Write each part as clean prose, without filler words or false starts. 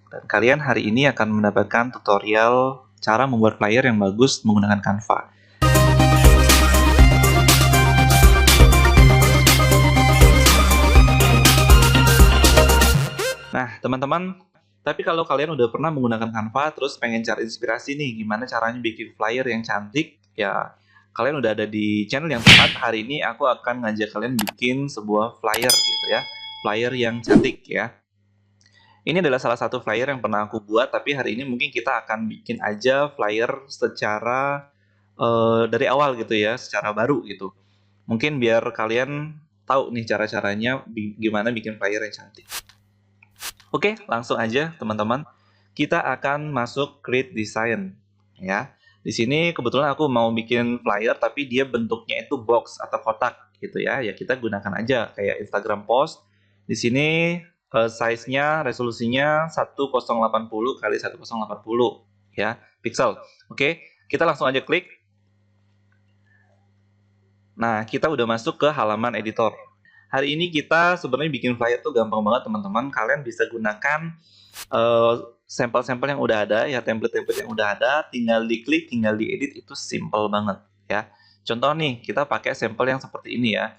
Dan kalian hari ini akan mendapatkan tutorial cara membuat flyer yang bagus menggunakan Canva. Nah, teman-teman, tapi kalau kalian udah pernah menggunakan Canva terus pengen cari inspirasi nih gimana caranya bikin flyer yang cantik, ya kalian udah ada di channel yang tepat. Hari ini aku akan ngajak kalian bikin sebuah flyer gitu ya. Flyer yang cantik ya. Ini adalah salah satu flyer yang pernah aku buat, tapi hari ini mungkin kita akan bikin aja flyer secara dari awal gitu ya, secara baru gitu. Mungkin biar kalian tahu nih cara-caranya gimana bikin flyer yang cantik. Oke, langsung aja teman-teman. Kita akan masuk Create Design ya. Di sini kebetulan aku mau bikin flyer tapi dia bentuknya itu box atau kotak gitu ya. Ya kita gunakan aja kayak Instagram post. Di sini size-nya, resolusinya 1080 kali 1080 ya, pixel. Oke, kita langsung aja klik. Nah, kita udah masuk ke halaman editor. Hari ini kita sebenarnya bikin flyer tuh gampang banget teman-teman. Kalian bisa gunakan sampel-sampel yang udah ada ya, template-template yang udah ada, tinggal diklik, tinggal diedit, itu simple banget ya. Contoh nih, kita pakai sampel yang seperti ini ya.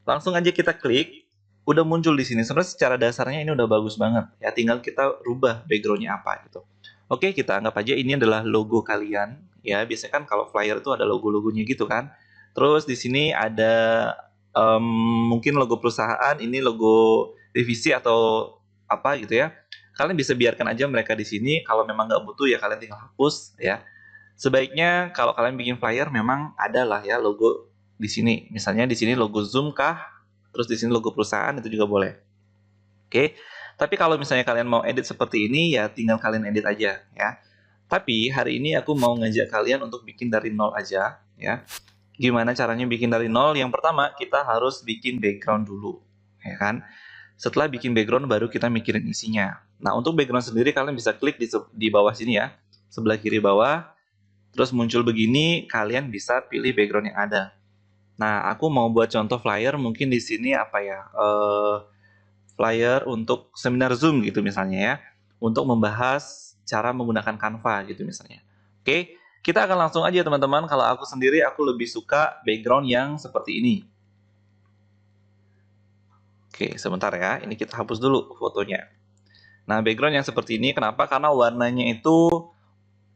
Langsung aja kita klik, udah muncul di sini. Sebenarnya secara dasarnya ini udah bagus banget ya, tinggal kita rubah backgroundnya apa gitu. Oke, kita anggap aja ini adalah logo kalian ya. Biasanya kan kalau flyer itu ada logo-logonya gitu kan. Terus di sini ada mungkin logo perusahaan, ini logo divisi atau apa gitu ya. Kalian bisa biarkan aja mereka di sini. Kalau memang nggak butuh ya kalian tinggal hapus ya. Sebaiknya kalau kalian bikin flyer memang ada lah ya logo di sini. Misalnya di sini logo Zoom kah, terus di sini logo perusahaan, itu juga boleh. Oke. Tapi kalau misalnya kalian mau edit seperti ini ya tinggal kalian edit aja ya. Tapi hari ini aku mau ngajak kalian untuk bikin dari nol aja ya. Gimana caranya bikin dari nol? Yang pertama kita harus bikin background dulu ya kan. Setelah bikin background baru kita mikirin isinya. Nah, untuk background sendiri kalian bisa klik di bawah sini ya. Sebelah kiri bawah. Terus muncul begini, kalian bisa pilih background yang ada. Nah, aku mau buat contoh flyer, mungkin di sini apa ya? Flyer untuk seminar Zoom gitu misalnya ya. Untuk membahas cara menggunakan Canva gitu misalnya. Oke, kita akan langsung aja teman-teman. Kalau aku sendiri, aku lebih suka background yang seperti ini. Oke, sebentar ya. Ini kita hapus dulu fotonya. Nah, background yang seperti ini kenapa? Karena warnanya itu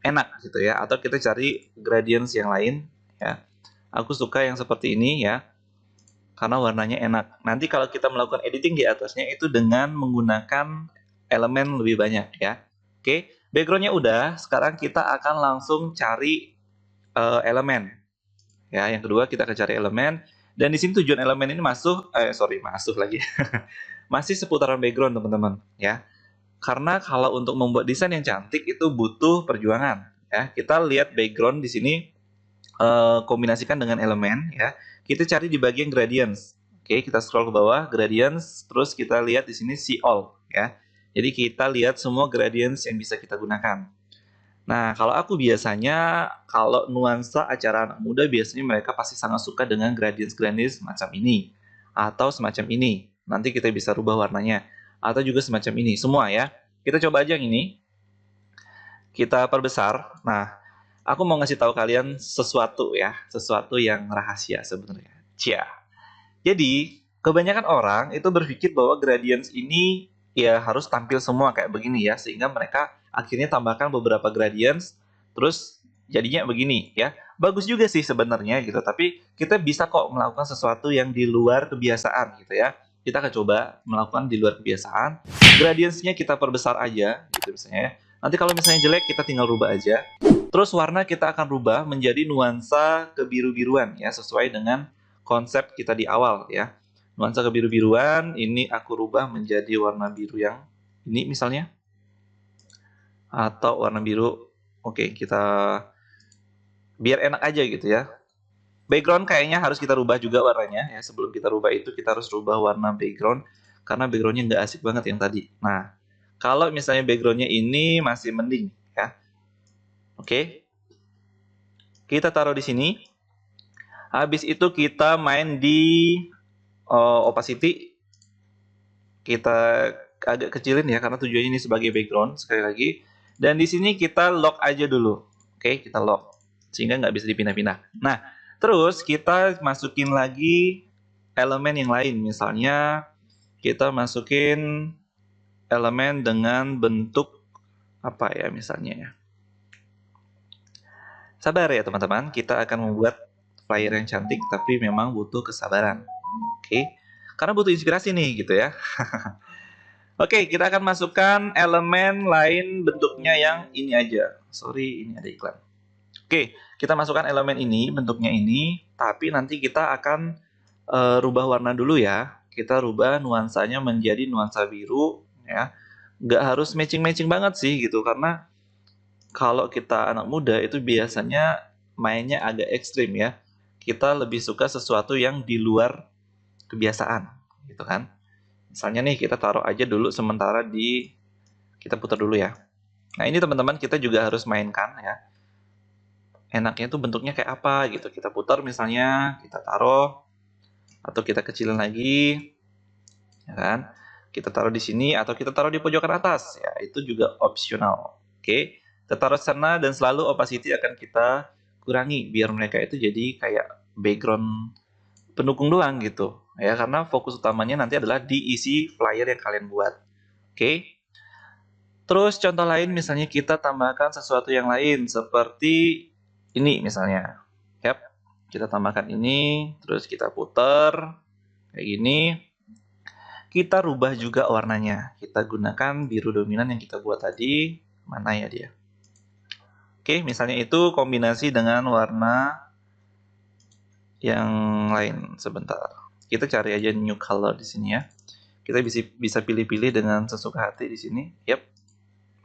enak gitu ya, atau kita cari gradients yang lain ya. Aku suka yang seperti ini ya, karena warnanya enak. Nanti kalau kita melakukan editing di atasnya itu dengan menggunakan elemen lebih banyak ya. Oke, backgroundnya udah, sekarang kita akan langsung cari elemen ya. Yang kedua kita akan cari elemen, dan di sini tujuan elemen ini masuk lagi masih seputaran background teman-teman ya. Karena kalau untuk membuat desain yang cantik itu butuh perjuangan ya. Kita lihat background di sini kombinasikan dengan elemen ya. Kita cari di bagian gradients. Oke, kita scroll ke bawah gradients, terus kita lihat di sini see all ya. Jadi kita lihat semua gradients yang bisa kita gunakan. Nah, kalau aku biasanya kalau nuansa acara anak muda biasanya mereka pasti sangat suka dengan gradients-gradients semacam ini atau semacam ini. Nanti kita bisa rubah warnanya. Atau juga semacam ini, semua ya. Kita coba aja yang ini. Kita perbesar. Nah, aku mau ngasih tahu kalian sesuatu ya, sesuatu yang rahasia sebenarnya. Cia. Jadi, kebanyakan orang itu berpikir bahwa gradients ini ya harus tampil semua kayak begini ya, sehingga mereka akhirnya tambahkan beberapa gradients, terus jadinya begini ya. Bagus juga sih sebenarnya gitu, tapi kita bisa kok melakukan sesuatu yang di luar kebiasaan gitu ya. Kita akan coba melakukan di luar kebiasaan. Gradientsnya kita perbesar aja gitu misalnya ya. Nanti kalau misalnya jelek kita tinggal rubah aja. Terus warna kita akan rubah menjadi nuansa kebiru-biruan ya, sesuai dengan konsep kita di awal ya. Nuansa kebiru-biruan ini aku rubah menjadi warna biru yang ini misalnya. Atau warna biru. Oke, kita biar enak aja gitu ya. Background kayaknya harus kita rubah juga warnanya ya. Sebelum kita rubah itu kita harus rubah warna background karena backgroundnya nggak asik banget yang tadi. Nah, kalau misalnya backgroundnya ini masih mending ya. Oke, kita taruh di sini. Habis itu kita main di opacity. Kita agak kecilin ya karena tujuannya ini sebagai background sekali lagi. Dan di sini kita lock aja dulu. Oke, kita lock sehingga nggak bisa dipindah-pindah. Nah, terus kita masukin lagi elemen yang lain. Misalnya kita masukin elemen dengan bentuk apa ya misalnya ya. Sabar ya teman-teman, kita akan membuat flyer yang cantik tapi memang butuh kesabaran. Oke, karena butuh inspirasi nih gitu ya. Oke, kita akan masukkan elemen lain bentuknya yang ini aja. Sorry, ini ada iklan. Oke, kita masukkan elemen ini, bentuknya ini, tapi nanti kita akan rubah warna dulu ya. Kita rubah nuansanya menjadi nuansa biru ya. Nggak harus matching-matching banget sih gitu, karena kalau kita anak muda itu biasanya mainnya agak ekstrim ya. Kita lebih suka sesuatu yang di luar kebiasaan gitu kan. Misalnya nih kita taruh aja dulu sementara kita putar dulu ya. Nah ini teman-teman kita juga harus mainkan ya. Enaknya tuh bentuknya kayak apa gitu. Kita putar misalnya, kita taruh atau kita kecilin lagi, ya kan? Kita taruh di sini atau kita taruh di pojokan atas ya. Itu juga opsional. Oke, kita taruh sana dan selalu opacity akan kita kurangi biar mereka itu jadi kayak background pendukung doang gitu ya, karena fokus utamanya nanti adalah diisi flyer yang kalian buat. Oke. Terus contoh lain misalnya kita tambahkan sesuatu yang lain seperti ini misalnya. Yap. Kita tambahkan ini, terus kita putar kayak gini. Kita rubah juga warnanya. Kita gunakan biru dominan yang kita buat tadi. Mana ya dia? Oke, misalnya itu kombinasi dengan warna yang lain. Sebentar. Kita cari aja new color di sini ya. Kita bisa pilih-pilih dengan sesuka hati di sini. Yap.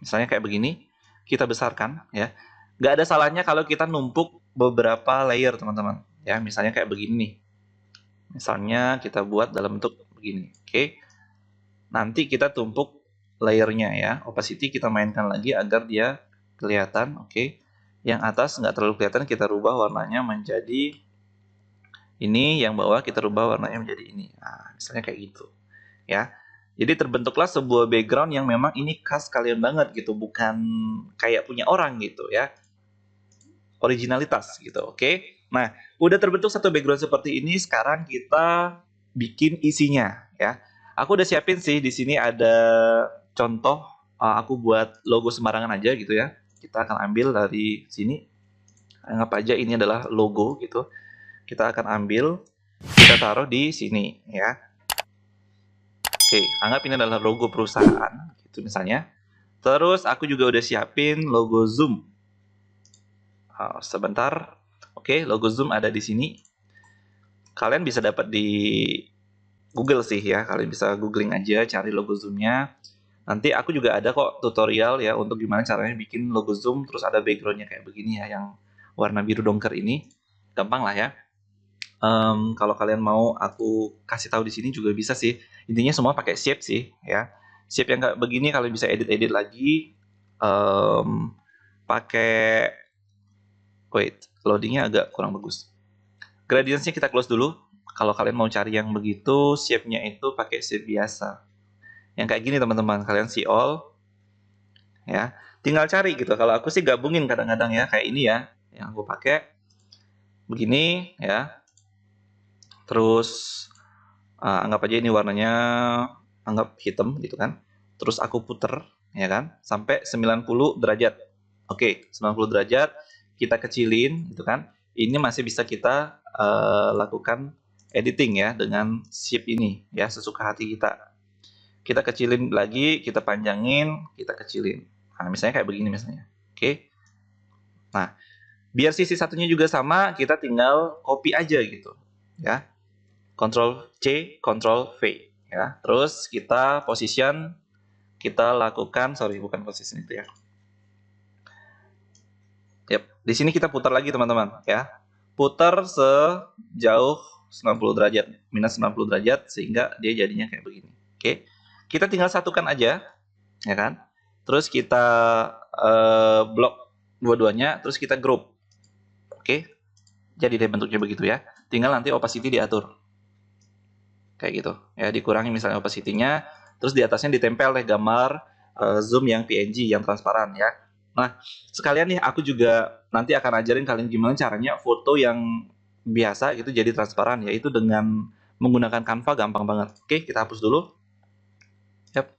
Misalnya kayak begini. Kita besarkan ya. Nggak ada salahnya kalau kita numpuk beberapa layer, teman-teman. Ya, misalnya kayak begini nih. Misalnya kita buat dalam bentuk begini. Oke. Nanti kita tumpuk layernya ya. Opacity kita mainkan lagi agar dia kelihatan. Oke. Yang atas nggak terlalu kelihatan, kita rubah warnanya menjadi ini, yang bawah kita rubah warnanya menjadi ini. Nah, misalnya kayak gitu. Ya. Jadi terbentuklah sebuah background yang memang ini khas kalian banget gitu, bukan kayak punya orang gitu ya. Originalitas gitu, oke? Nah, udah terbentuk satu background seperti ini, sekarang kita bikin isinya ya. Aku udah siapin sih di sini ada contoh, aku buat logo sembarangan aja gitu ya. Kita akan ambil dari sini. Anggap aja ini adalah logo gitu. Kita akan ambil, kita taruh di sini ya. Oke, anggap ini adalah logo perusahaan gitu misalnya. Terus aku juga udah siapin logo Zoom. Sebentar. Oke, logo Zoom ada di sini. Kalian bisa dapat di Google sih ya. Kalian bisa googling aja, cari logo Zoom-nya. Nanti aku juga ada kok tutorial ya untuk gimana caranya bikin logo Zoom. Terus ada background-nya kayak begini ya, yang warna biru dongker ini. Gampang lah ya. Kalau kalian mau aku kasih tahu di sini juga bisa sih. Intinya semua pakai shape sih ya. Shape yang kayak begini kalian bisa edit-edit lagi. Pakai loadingnya agak kurang bagus. Gradiensnya kita close dulu. Kalau kalian mau cari yang begitu, shape-nya itu pakai shape biasa. Yang kayak gini teman-teman, kalian see all. Ya, tinggal cari gitu. Kalau aku sih gabungin kadang-kadang ya, kayak ini ya. Yang aku pakai begini ya. Terus anggap aja ini warnanya anggap hitam gitu kan. Terus aku puter ya kan sampai 90 derajat. Oke, 90 derajat kita kecilin gitu kan. Ini masih bisa kita lakukan editing ya dengan shape ini ya, sesuka hati kita. Kita kecilin lagi, kita panjangin, kita kecilin. Nah, misalnya kayak begini misalnya. Oke. Nah, biar sisi satunya juga sama, kita tinggal copy aja gitu ya. Ctrl C, Ctrl V ya. Terus kita position, kita lakukan, sorry bukan position itu ya. Yap, di sini kita putar lagi teman-teman ya. Putar sejauh 90 derajat, minus 90 derajat sehingga dia jadinya kayak begini. Oke. Kita tinggal satukan aja ya kan. Terus kita blok dua-duanya, terus kita group. Oke. Jadi deh bentuknya begitu ya. Tinggal nanti opacity diatur. Kayak gitu ya, dikurangi misalnya opacity-nya, Terus di atasnya ditempel deh gambar zoom yang PNG yang transparan ya. Nah, sekalian nih aku juga nanti akan ajarin kalian gimana caranya foto yang biasa gitu jadi transparan, yaitu dengan menggunakan Canva gampang banget. Oke, kita hapus dulu. Yap.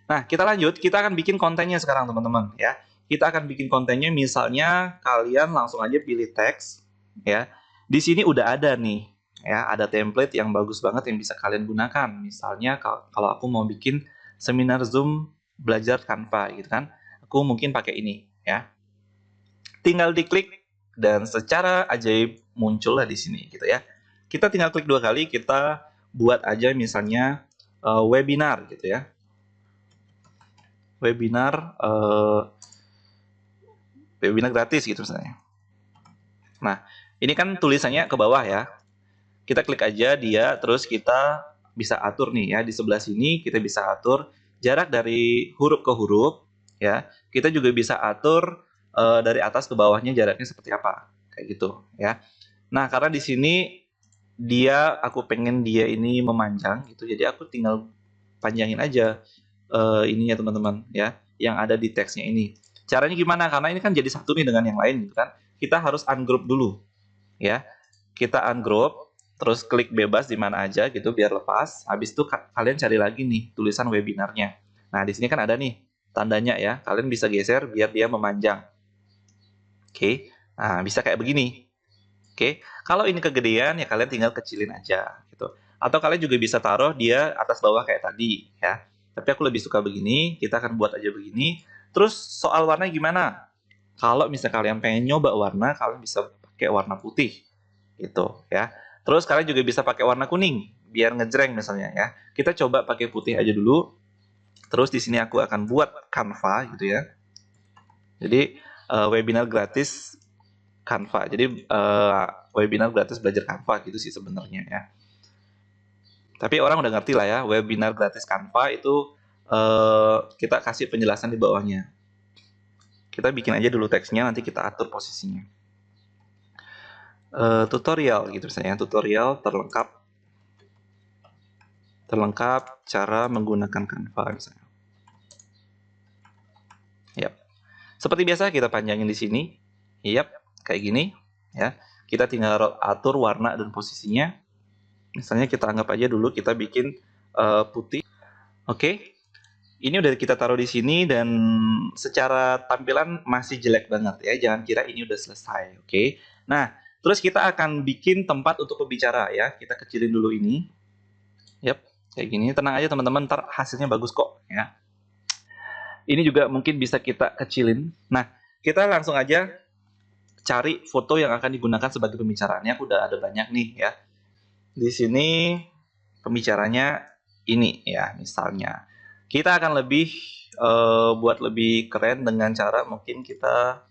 Nah, kita lanjut, kita akan bikin kontennya sekarang teman-teman ya. Kita akan bikin kontennya, misalnya kalian langsung aja pilih teks ya. Di sini udah ada nih ya, ada template yang bagus banget yang bisa kalian gunakan. Misalnya kalau aku mau bikin seminar Zoom belajar Canva gitu kan, aku mungkin pakai ini ya. Tinggal diklik dan secara ajaib muncullah di sini gitu ya. Kita tinggal klik 2 kali, kita buat aja misalnya webinar gitu ya. Webinar gratis gitu misalnya. Nah, ini kan tulisannya ke bawah ya. Kita klik aja dia, terus kita bisa atur nih ya, di sebelah sini kita bisa atur jarak dari huruf ke huruf ya. Kita juga bisa atur dari atas ke bawahnya jaraknya seperti apa, kayak gitu ya. Nah, karena di sini aku pengen dia ini memanjang gitu, jadi aku tinggal panjangin aja ininya teman-teman ya, yang ada di teksnya ini. Caranya gimana? Karena ini kan jadi satu nih dengan yang lain gitu kan. Kita harus ungroup dulu ya. Kita ungroup, terus klik bebas di mana aja gitu biar lepas. Habis itu kalian cari lagi nih tulisan webinarnya. Nah, di sini kan ada nih tandanya ya. Kalian bisa geser biar dia memanjang. Oke. Nah, bisa kayak begini. Oke. Kalau ini kegedean ya kalian tinggal kecilin aja gitu. Atau kalian juga bisa taruh dia atas bawah kayak tadi ya. Tapi aku lebih suka begini, kita akan buat aja begini. Terus soal warna gimana? Kalau misalnya kalian pengen nyoba warna, kalian bisa pakai warna putih gitu ya. Terus kalian juga bisa pakai warna kuning biar ngejreng misalnya ya. Kita coba pakai putih aja dulu. Terus di sini aku akan buat Canva gitu ya. Jadi webinar gratis Canva. Jadi webinar gratis belajar Canva gitu sih sebenarnya ya. Tapi orang udah ngerti lah ya, webinar gratis Canva itu kita kasih penjelasan di bawahnya. Kita bikin aja dulu teksnya, nanti kita atur posisinya. Tutorial gitu misalnya, tutorial terlengkap cara menggunakan Canva misalnya. Yap. Seperti biasa kita panjangin di sini. Yap, kayak gini ya. Kita tinggal atur warna dan posisinya. Misalnya kita anggap aja dulu kita bikin putih. Oke. Ini udah kita taruh di sini dan secara tampilan masih jelek banget ya. Jangan kira ini udah selesai, oke? Nah, terus kita akan bikin tempat untuk pembicara ya. Kita kecilin dulu ini. Yap, kayak gini. Tenang aja teman-teman, ntar hasilnya bagus kok ya. Ini juga mungkin bisa kita kecilin. Nah, kita langsung aja cari foto yang akan digunakan sebagai pembicaranya. Aku udah ada banyak nih ya. Di sini pembicaranya ini ya, misalnya. Kita akan buat lebih keren dengan cara mungkin kita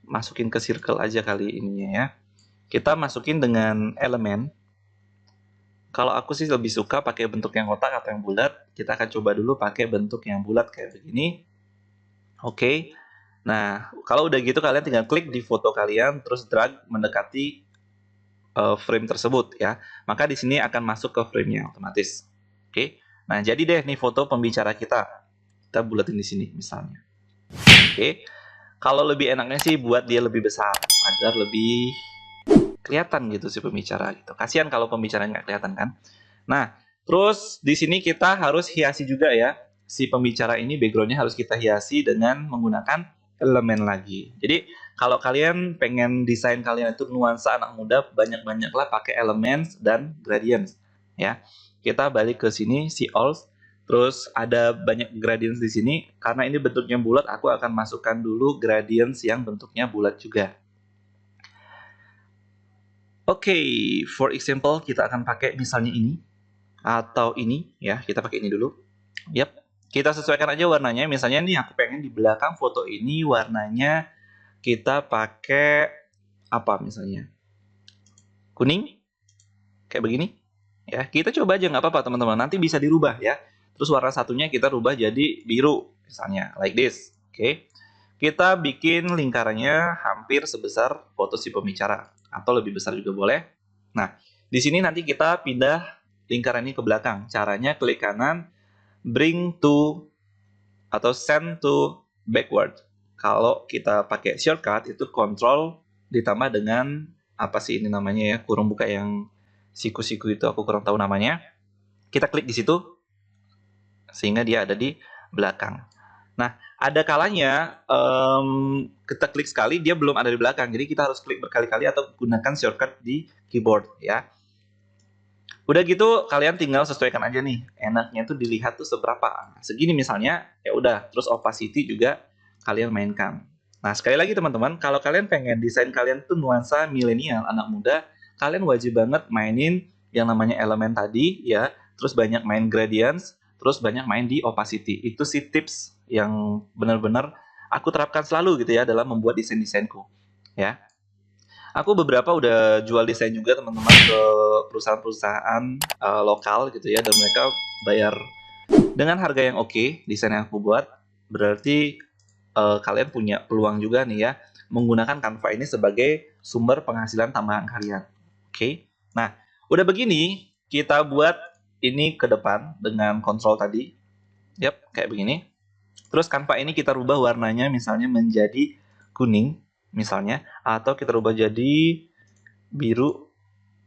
masukin ke circle aja kali ininya ya. Kita masukin dengan elemen. Kalau aku sih lebih suka pakai bentuk yang kotak atau yang bulat. Kita akan coba dulu pakai bentuk yang bulat kayak begini. Oke. Nah, kalau udah gitu kalian tinggal klik di foto kalian terus drag mendekati frame tersebut ya. Maka di sini akan masuk ke frame-nya otomatis. Oke. Nah, jadi deh nih foto pembicara kita. Kita bulatin di sini misalnya. Oke. Kalau lebih enaknya sih buat dia lebih besar agar lebih kelihatan gitu si pembicara gitu. Kasihan kalau pembicaranya nggak kelihatan kan. Nah, terus di sini kita harus hiasi juga ya. Si pembicara ini backgroundnya harus kita hiasi dengan menggunakan elemen lagi. Jadi kalau kalian pengen desain kalian itu nuansa anak muda, banyak-banyaklah pakai elements dan gradients ya. Kita balik ke sini si all, terus ada banyak gradients di sini. Karena ini bentuknya bulat, aku akan masukkan dulu gradients yang bentuknya bulat juga. Oke, for example kita akan pakai misalnya ini atau ini ya. Kita pakai ini dulu. Yap, kita sesuaikan aja warnanya. Misalnya nih aku pengen di belakang foto ini warnanya kita pakai apa misalnya? Kuning? Kayak begini. Ya, kita coba aja nggak apa-apa teman-teman. Nanti bisa dirubah ya. Terus warna satunya kita rubah jadi biru misalnya, like this. Oke. Kita bikin lingkarannya hampir sebesar foto si pembicara atau lebih besar juga boleh. Nah, di sini nanti kita pindah lingkaran ini ke belakang. Caranya klik kanan, bring to atau send to backward. Kalau kita pakai shortcut itu control ditambah dengan apa sih ini namanya ya, kurung buka yang siku-siku itu aku kurang tahu namanya. Kita klik di situ sehingga dia ada di belakang. Nah, ada kalanya kita klik sekali dia belum ada di belakang, jadi kita harus klik berkali-kali atau gunakan shortcut di keyboard ya. Udah gitu kalian tinggal sesuaikan aja nih, enaknya tuh dilihat tuh seberapa. Segini misalnya, ya udah. Terus opacity juga kalian mainkan. Nah, sekali lagi teman-teman, kalau kalian pengen desain kalian tuh nuansa milenial, anak muda, kalian wajib banget mainin yang namanya elemen tadi ya, terus banyak main gradients, terus banyak main di opacity. Itu sih tips yang benar-benar aku terapkan selalu gitu ya dalam membuat desain-desainku ya. Aku beberapa udah jual desain juga teman-teman ke perusahaan-perusahaan lokal gitu ya, dan mereka bayar dengan harga yang oke desain yang aku buat. Berarti kalian punya peluang juga nih ya menggunakan Canva ini sebagai sumber penghasilan tambahan kalian. Oke. Nah, udah begini kita buat ini ke depan dengan kontrol tadi. Yap, kayak begini. Terus Canva ini kita rubah warnanya misalnya menjadi kuning misalnya, atau kita rubah jadi biru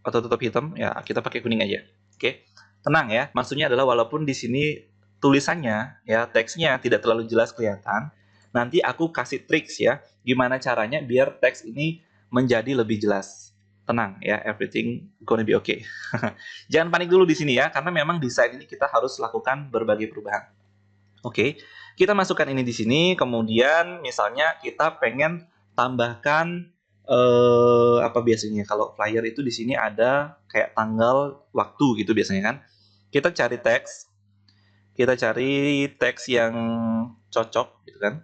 atau tetap hitam, ya kita pakai kuning aja. Oke. Tenang ya, maksudnya adalah walaupun di sini tulisannya ya teksnya tidak terlalu jelas kelihatan, nanti aku kasih triks ya gimana caranya biar teks ini menjadi lebih jelas. Tenang ya, everything gonna be okay. Jangan panik dulu di sini ya, karena memang desain ini kita harus lakukan berbagai perubahan. Oke, kita masukkan ini di sini, kemudian misalnya kita pengen tambahkan apa biasanya kalau flyer itu di sini ada kayak tanggal, waktu gitu biasanya kan. Kita cari teks yang cocok gitu kan.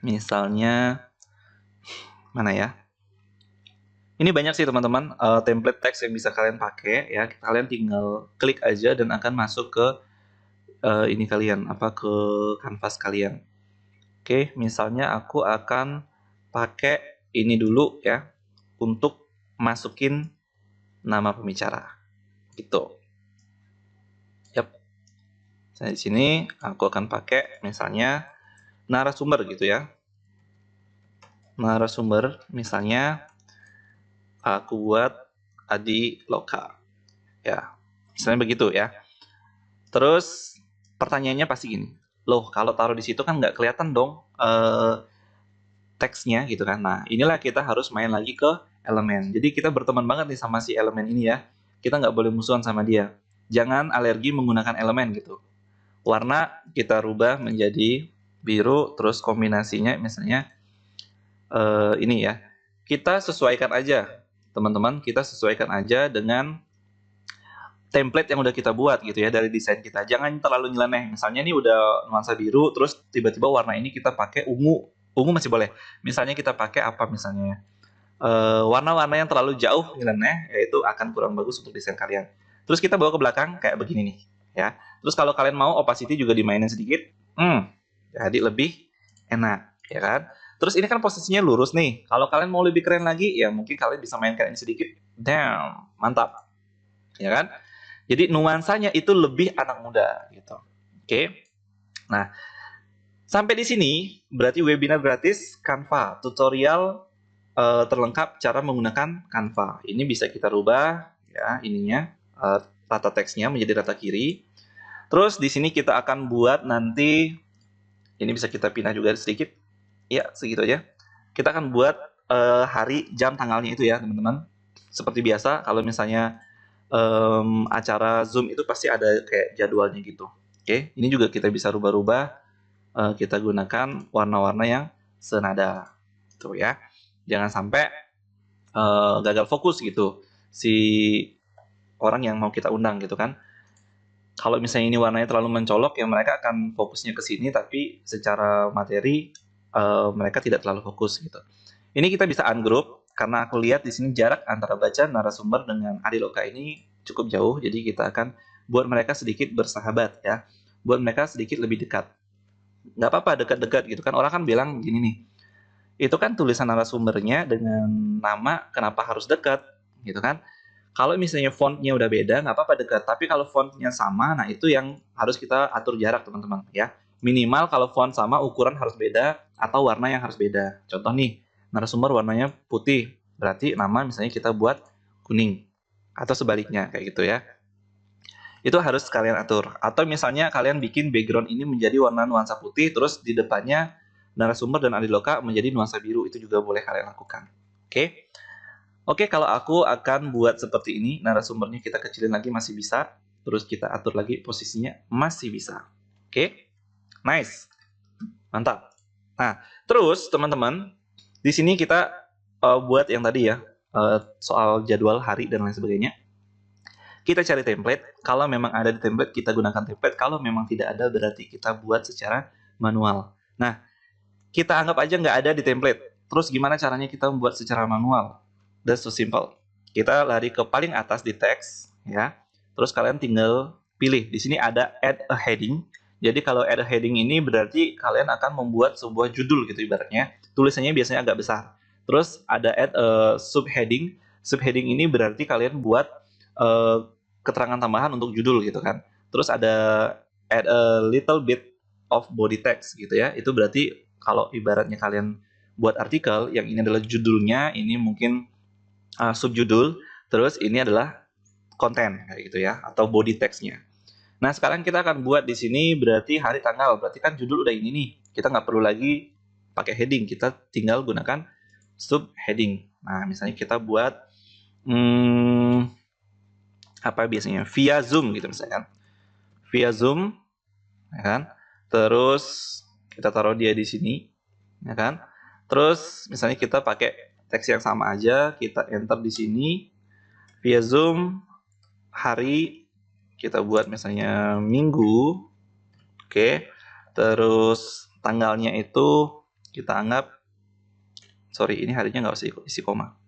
Misalnya mana ya? Ini banyak sih teman-teman template teks yang bisa kalian pakai ya. Kalian tinggal klik aja dan akan masuk ke ini kalian ke kanvas kalian. Oke, misalnya aku akan pakai ini dulu ya untuk masukin nama pembicara. Gitu. Yap. Nah, di sini aku akan pakai misalnya narasumber gitu ya. Narasumber misalnya aku buat Adi Loka. Ya. Misalnya begitu ya. Terus pertanyaannya pasti gini. Loh, kalau taruh di situ kan nggak kelihatan dong teksnya gitu kan. Nah, inilah kita harus main lagi ke elemen. Jadi kita berteman banget nih sama si elemen ini ya. Kita nggak boleh musuhan sama dia. Jangan alergi menggunakan elemen gitu. Warna kita rubah menjadi biru, terus kombinasinya misalnya ini ya. Kita sesuaikan aja, teman-teman. Kita sesuaikan aja dengan template yang udah kita buat gitu ya dari desain kita. Jangan terlalu nyeleneh. Misalnya ini udah nuansa biru, terus tiba-tiba warna ini kita pakai ungu. Ungu masih boleh. Misalnya kita pakai apa misalnya? Warna-warna yang terlalu jauh nyeleneh, yaitu akan kurang bagus untuk desain kalian. Terus kita bawa ke belakang kayak begini nih, ya. Terus kalau kalian mau opacity juga dimainin sedikit, jadi lebih enak, ya kan? Terus ini kan posisinya lurus nih. Kalau kalian mau lebih keren lagi, ya mungkin kalian bisa mainkan ini sedikit. Damn, mantap, ya kan? Jadi nuansanya itu lebih anak muda gitu. Oke. Nah, sampai di sini berarti webinar gratis Canva tutorial terlengkap cara menggunakan Canva. Ini bisa kita rubah ya ininya tata teksnya menjadi rata kiri. Terus di sini kita akan buat nanti ini bisa kita pindah juga sedikit. Ya, segitu aja. Kita akan buat hari, jam, tanggalnya itu ya, teman-teman. Seperti biasa kalau misalnya acara Zoom itu pasti ada kayak jadwalnya gitu. Oke, ini juga kita bisa rubah-rubah. Kita gunakan warna-warna yang senada, tuh ya. Jangan sampai gagal fokus gitu si orang yang mau kita undang gitu kan. Kalau misalnya ini warnanya terlalu mencolok, ya mereka akan fokusnya ke sini, tapi secara materi mereka tidak terlalu fokus gitu. Ini kita bisa ungroup karena aku lihat di sini jarak antara baca narasumber dengan Adiloka ini cukup jauh, jadi kita akan buat mereka sedikit bersahabat ya, buat mereka sedikit lebih dekat. Nggak apa-apa dekat-dekat gitu kan, orang kan bilang gini nih, itu kan tulisan narasumbernya dengan nama, kenapa harus dekat gitu kan? Kalau misalnya fontnya udah beda, nggak apa-apa dekat. Tapi kalau fontnya sama, nah itu yang harus kita atur jarak, teman-teman, ya. Minimal kalau font sama, ukuran harus beda, atau warna yang harus beda. Contoh nih, narasumber warnanya putih, berarti nama misalnya kita buat kuning. Atau sebaliknya, kayak gitu ya. Itu harus kalian atur. Atau misalnya kalian bikin background ini menjadi warna nuansa putih, terus di depannya narasumber dan adiloka menjadi nuansa biru. Itu juga boleh kalian lakukan. Oke? Oke, kalau aku akan buat seperti ini, narasumbernya kita kecilin lagi masih bisa, terus kita atur lagi posisinya masih bisa. Oke? Nice. Mantap. Nah, terus teman-teman, di sini kita buat yang tadi ya, soal jadwal hari dan lain sebagainya. Kita cari template, kalau memang ada di template, kita gunakan template, kalau memang tidak ada, berarti kita buat secara manual. Nah, kita anggap aja nggak ada di template. Terus gimana caranya kita membuat secara manual? That's so simple. Kita lari ke paling atas di teks, ya. Terus kalian tinggal pilih. Di sini ada add a heading. Jadi kalau add a heading ini berarti kalian akan membuat sebuah judul gitu ibaratnya. Tulisannya biasanya agak besar. Terus ada add a subheading. Subheading ini berarti kalian buat keterangan tambahan untuk judul gitu kan. Terus ada add a little bit of body text gitu ya. Itu berarti kalau ibaratnya kalian buat artikel yang ini adalah judulnya, ini mungkin subjudul, terus ini adalah konten kayak gitu ya, atau body text-nya. Nah, sekarang kita akan buat di sini berarti hari tanggal, berarti kan judul udah ini nih. Kita nggak perlu lagi pakai heading, kita tinggal gunakan subheading. Nah, misalnya kita buat apa biasanya via Zoom gitu misalkan. Via Zoom, ya kan? Terus kita taruh dia di sini, ya kan? Terus misalnya kita pakai teks yang sama aja, kita enter di sini via Zoom hari, kita buat misalnya minggu, oke. Terus tanggalnya itu kita anggap, sorry ini harinya nggak usah isi koma,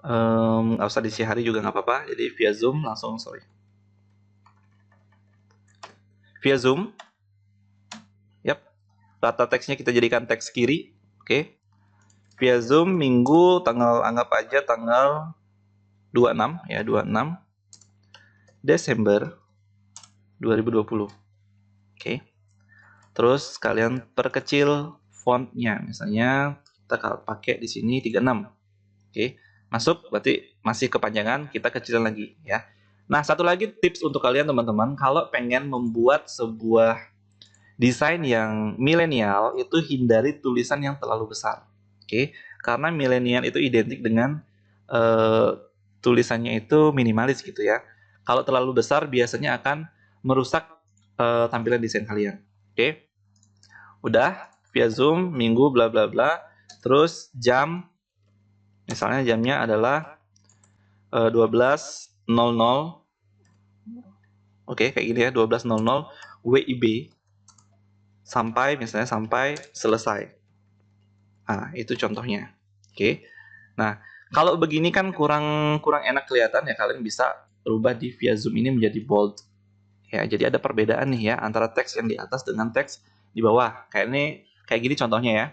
nggak usah diisi hari juga nggak apa-apa. Jadi via Zoom langsung, via Zoom, yap. Data teksnya kita jadikan teks kiri, oke. Via Zoom minggu tanggal, anggap aja tanggal 26 ya, 26 Desember 2020. Oke. Terus kalian perkecil fontnya, misalnya kita pakai di sini 36. Oke. Masuk, berarti masih kepanjangan, kita kecilin lagi ya. Nah, satu lagi tips untuk kalian teman-teman, kalau pengen membuat sebuah desain yang milenial, itu hindari tulisan yang terlalu besar. Oke. Karena milenial itu identik dengan tulisannya itu minimalis gitu ya. Kalau terlalu besar biasanya akan merusak tampilan desain kalian. Oke. Udah via Zoom minggu bla bla bla. Terus jam, misalnya jamnya adalah 12.00. Oke, kayak gini ya, 12.00 WIB sampai misalnya sampai selesai. Nah, itu contohnya. Oke. Nah, kalau begini kan kurang enak kelihatan ya, kalian bisa rubah di via Zoom ini menjadi bold. Ya, jadi ada perbedaan nih ya antara teks yang di atas dengan teks di bawah. Kayak gini contohnya ya.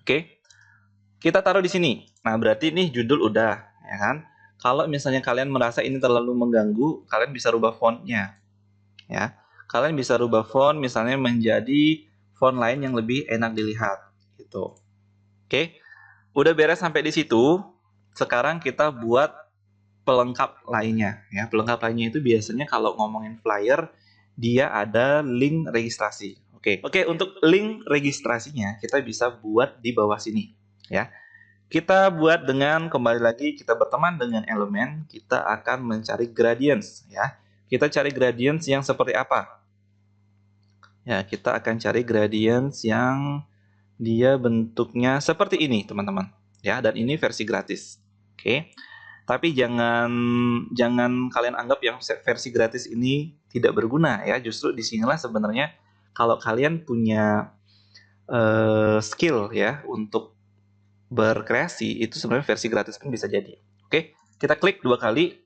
Oke. Kita taruh di sini. Nah, berarti nih judul udah, ya kan? Kalau misalnya kalian merasa ini terlalu mengganggu, kalian bisa rubah fontnya. Ya. Kalian bisa rubah font misalnya menjadi font lain yang lebih enak dilihat gitu. Oke. Udah beres sampai di situ. Sekarang kita buat pelengkap lainnya ya. Pelengkap lainnya itu biasanya kalau ngomongin flyer dia ada link registrasi. Oke, untuk link registrasinya kita bisa buat di bawah sini ya. Kita buat dengan, kembali lagi kita berteman dengan elemen, kita akan mencari gradients ya. Kita cari gradients yang seperti apa? Ya, kita akan cari gradients yang dia bentuknya seperti ini, teman-teman. Ya, dan ini versi gratis. Oke. Tapi jangan kalian anggap yang versi gratis ini tidak berguna ya. Justru disinilah sebenarnya kalau kalian punya skill ya untuk berkreasi, itu sebenarnya versi gratis pun bisa jadi. Oke, kita klik 2 kali,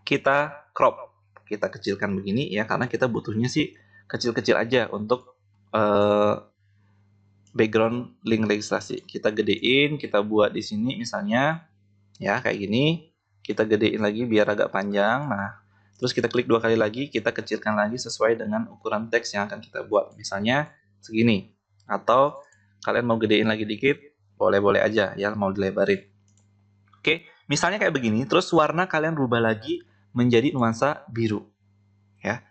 kita crop, kita kecilkan begini ya, karena kita butuhnya sih kecil-kecil aja untuk background link registrasi. Kita gedein, kita buat di sini misalnya Ya, kayak gini. Kita gedein lagi biar agak panjang. Nah, terus kita klik 2 kali lagi, kita kecilkan lagi sesuai dengan ukuran teks yang akan kita buat. Misalnya segini. Atau kalian mau gedein lagi dikit, boleh-boleh aja ya, mau dilebarin. Oke, misalnya kayak begini, terus warna kalian rubah lagi menjadi nuansa biru. Ya,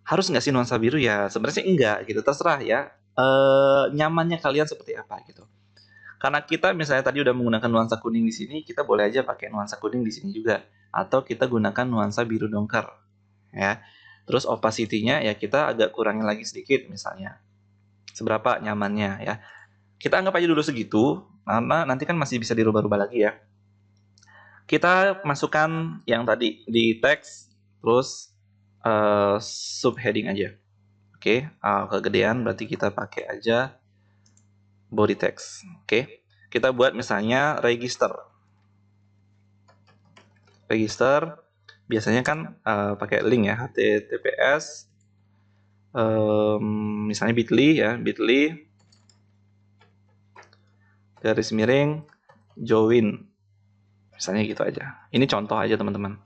harus nggak sih nuansa biru? Ya sebenarnya sih enggak gitu, terserah ya. Nyamannya kalian seperti apa gitu. Karena kita misalnya tadi udah menggunakan nuansa kuning di sini, kita boleh aja pakai nuansa kuning di sini juga. Atau kita gunakan nuansa biru dongker, ya. Terus opacity-nya ya kita agak kurangin lagi sedikit misalnya. Seberapa nyamannya ya. Kita anggap aja dulu segitu, karena nanti kan masih bisa dirubah-rubah lagi ya. Kita masukkan yang tadi di teks, terus subheading aja. Oke, kegedean berarti kita pakai aja body text. Oke, kita buat misalnya register. Register biasanya kan pakai link ya, https misalnya bit.ly ya, bit.ly garis miring join, misalnya gitu aja. Ini contoh aja teman-teman.